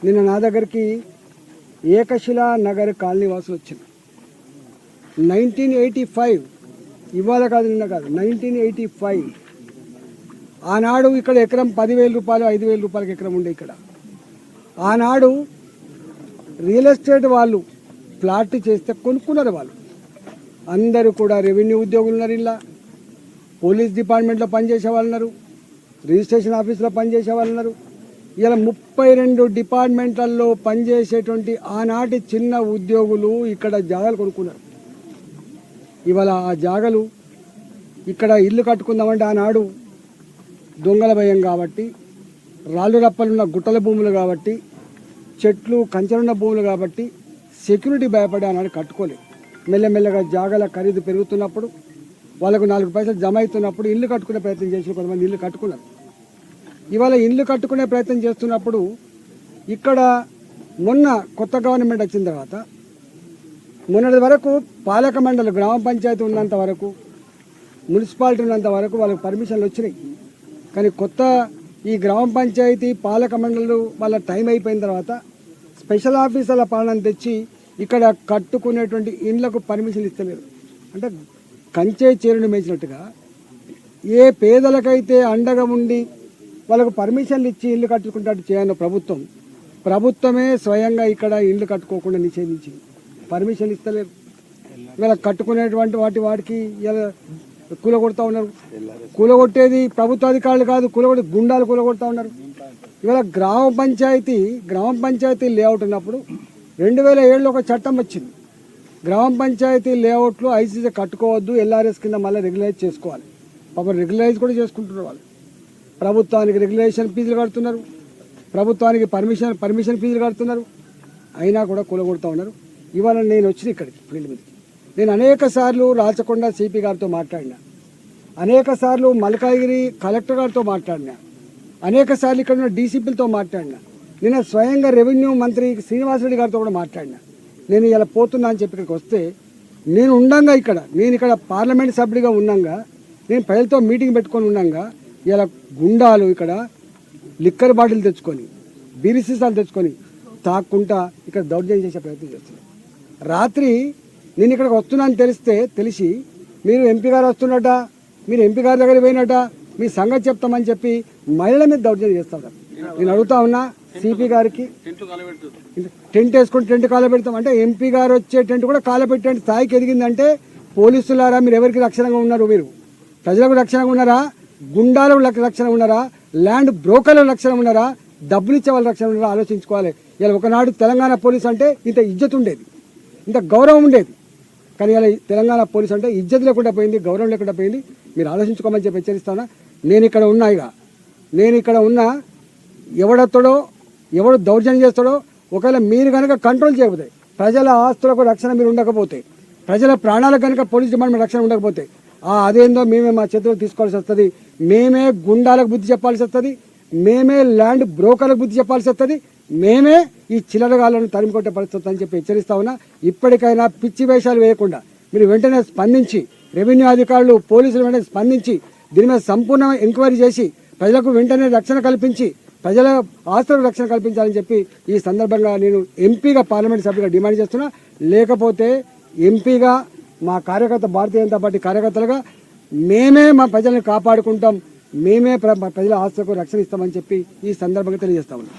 నిన్న నా దగ్గరికి ఏకశిలా నగర్ కాలనీ వాసులు వచ్చింది. 1985 ఇవాళ కాదు, నిన్న కాదు, 1985 ఆనాడు ఇక్కడ ఎకరం 10,000 రూపాయలు 5,000 రూపాయలకి ఎకరం ఉండే. ఇక్కడ ఆనాడు రియల్ ఎస్టేట్ వాళ్ళు ప్లాట్ చేస్తే కొనుక్కున్నారు. వాళ్ళు అందరూ కూడా రెవెన్యూ ఉద్యోగులు ఉన్నారు, ఇలా పోలీస్ డిపార్ట్మెంట్లో పనిచేసే వాళ్ళు ఉన్నారు, రిజిస్ట్రేషన్ ఆఫీస్లో పనిచేసే వాళ్ళు ఉన్నారు. ఇలా 32 డిపార్ట్మెంట్లలో పనిచేసేటువంటి ఆనాటి చిన్న ఉద్యోగులు ఇక్కడ జాగాలు కొనుక్కున్నారు. ఇవాళ ఆ జాగాలు ఇక్కడ ఇల్లు కట్టుకుందామంటే ఆనాడు దొంగల భయం కాబట్టి, రాళ్ళు రప్పలున్న గుట్టల భూములు కాబట్టి, చెట్లు కంచెలున్న భూములు కాబట్టి సెక్యూరిటీ భయపడి ఆనాడు కట్టుకోలేదు. మెల్లమెల్లగా జాగాల ఖరీదు పెరుగుతున్నప్పుడు, వాళ్ళకు 4 పైసలు జమ అవుతున్నప్పుడు ఇల్లు కట్టుకునే ప్రయత్నం చేసి కొంతమంది ఇల్లు కట్టుకున్నారు. ఇవాళ ఇల్లు కట్టుకునే ప్రయత్నం చేస్తున్నప్పుడు ఇక్కడ మొన్న కొత్త గవర్నమెంట్ వచ్చిన తర్వాత మొన్నటి వరకు పాలక మండలి గ్రామ పంచాయతీ ఉన్నంత వరకు, మున్సిపాలిటీ ఉన్నంత వరకు వాళ్ళకి పర్మిషన్లు వచ్చినాయి. కానీ కొత్త ఈ గ్రామ పంచాయతీ పాలక మండలు వాళ్ళ టైం అయిపోయిన తర్వాత స్పెషల్ ఆఫీసర్ల పాలన తెచ్చి ఇక్కడ కట్టుకునేటువంటి ఇండ్లకు పర్మిషన్ ఇస్తలేరు. అంటే కంచే చేరుని మేచినట్టుగా ఏ పేదలకైతే అండగా ఉండి వాళ్ళకు పర్మిషన్లు ఇచ్చి ఇల్లు కట్టుకుంటాడు చేయను ప్రభుత్వమే స్వయంగా ఇక్కడ ఇల్లు కట్టుకోకుండా నిషేధించింది. పర్మిషన్ ఇస్తలేరు. ఇవాళ కట్టుకునేటువంటి వాటికి ఇలా కూలగొడతా ఉన్నారు. కూలగొట్టేది ప్రభుత్వ అధికారులు కాదు, కూలగొట్టి గుండాలు కూలగొడతా ఉన్నారు. ఇవాళ గ్రామ పంచాయతీ లేఅవుట్ ఉన్నప్పుడు 2007లో ఒక చట్టం వచ్చింది. గ్రామ పంచాయతీ లేఅవుట్లు ఐసీసీ కట్టుకోవద్దు, ఎల్ఆర్ఎస్ కింద మళ్ళీ రెగ్యులైజ్ చేసుకోవాలి. పాపం రెగ్యులైజ్ కూడా చేసుకుంటున్నారు. వాళ్ళు ప్రభుత్వానికి రెగ్యులేషన్ ఫీజులు కడుతున్నారు, ప్రభుత్వానికి పర్మిషన్ ఫీజులు కడుతున్నారు, అయినా కూడా కూలగొడుతూ ఉన్నారు. ఇవాళ నేను వచ్చిన ఇక్కడికి ఫీల్డ్ మీదకి నేను అనేక సార్లు రాచకొండ సిపి గారితో మాట్లాడినా, అనేక సార్లు మల్కాగిరి కలెక్టర్ గారితో మాట్లాడినా, అనేక సార్లు ఇక్కడ ఉన్న డీసీపీలతో మాట్లాడినా, నిన్న స్వయంగా రెవెన్యూ మంత్రి శ్రీనివాసరెడ్డి గారితో కూడా మాట్లాడినా. నేను ఇలా పోతున్నా అని చెప్పి ఇక్కడికి వస్తే నేను ఇక్కడ పార్లమెంట్ సభ్యుడిగా ఉన్నాగా, నేను ప్రజలతో మీటింగ్ పెట్టుకొని ఉన్నాగా ఇలా గుండాలు ఇక్కడ లిక్కర్ బాటిల్ తెచ్చుకొని బీరీ సీసాలు తెచ్చుకొని తాక్కుంటా ఇక్కడ దౌర్జన్యం చేసే ప్రయత్నం చేస్తున్నారు. రాత్రి నేను ఇక్కడికి వస్తున్నాను తెలిసి మీరు ఎంపీ గారు వస్తున్నట, మీరు ఎంపీ గారి దగ్గర పోయినట, మీ సంగతి చెప్తామని చెప్పి మహిళల మీద దౌర్జన్యం చేస్తాడు. నేను అడుగుతా ఉన్నా సిపి గారికి, టెంట్ వేసుకొని టెంట్ కాలబెడతాం అంటే ఎంపీ గారు వచ్చే టెంట్ కూడా కాలబెట్టే స్థాయికి ఎదిగిందంటే పోలీసులారా మీరు ఎవరికి రక్షణగా ఉన్నారు? మీరు ప్రజలకు రక్షణగా ఉన్నారా? గుండాలకు రక్షణ ఉన్నారా? ల్యాండ్ బ్రోకర్లకు రక్షణ ఉన్నారా? డబ్బులు ఇచ్చే వాళ్ళ రక్షణ ఉన్నారా? ఆలోచించుకోవాలి. ఇలా ఒకనాడు తెలంగాణ పోలీస్ అంటే ఇంత ఇజ్జత్ ఉండేది, ఇంత గౌరవం ఉండేది. కానీ ఇలా తెలంగాణ పోలీస్ అంటే ఇజ్జత్ లేకుండా పోయింది, గౌరవం లేకుండా పోయింది. మీరు ఆలోచించుకోమని చెప్పి హెచ్చరిస్తానా. నేను ఇక్కడ ఉన్నా ఎవడొస్తాడో, ఎవడు దౌర్జన్యం చేస్తాడో, ఒకవేళ మీరు కనుక కంట్రోల్ చేయకపోతే, ప్రజల ఆస్తులకు రక్షణ మీరు ఉండకపోతే, ప్రజల ప్రాణాలకు కనుక పోలీస్ డిపార్ట్మెంట్ రక్షణ ఉండకపోతే అదేందో మేమే మా చేతుల్లో తీసుకోవాల్సి వస్తుంది. మేమే గుండాలకు బుద్ధి చెప్పాల్సి వస్తుంది, మేమే ల్యాండ్ బ్రోకర్లకు బుద్ధి చెప్పాల్సి వస్తుంది, మేమే ఈ చిల్లరగాళ్ళను తరిమికొట్టే పరిస్థితి అని చెప్పి హెచ్చరిస్తా ఉన్నా. ఇప్పటికైనా పిచ్చి వేషాలు వేయకుండా మీరు వెంటనే స్పందించి, రెవెన్యూ అధికారులు పోలీసులు వెంటనే స్పందించి దీని మీద సంపూర్ణ ఎంక్వైరీ చేసి ప్రజలకు వెంటనే రక్షణ కల్పించి, ప్రజల ఆస్తులకు రక్షణ కల్పించాలని చెప్పి ఈ సందర్భంగా నేను ఎంపీగా పార్లమెంట్ సభ్యుగా డిమాండ్ చేస్తున్నా. లేకపోతే ఎంపీగా మా భారతీయ జనతా పార్టీ కార్యకర్తలుగా మేమే మా ప్రజలను కాపాడుకుంటాం, మేమే ప్రజల ఆస్తులకు రక్షణ ఇస్తామని చెప్పి ఈ సందర్భంగా తెలియజేస్తా ఉన్నాం.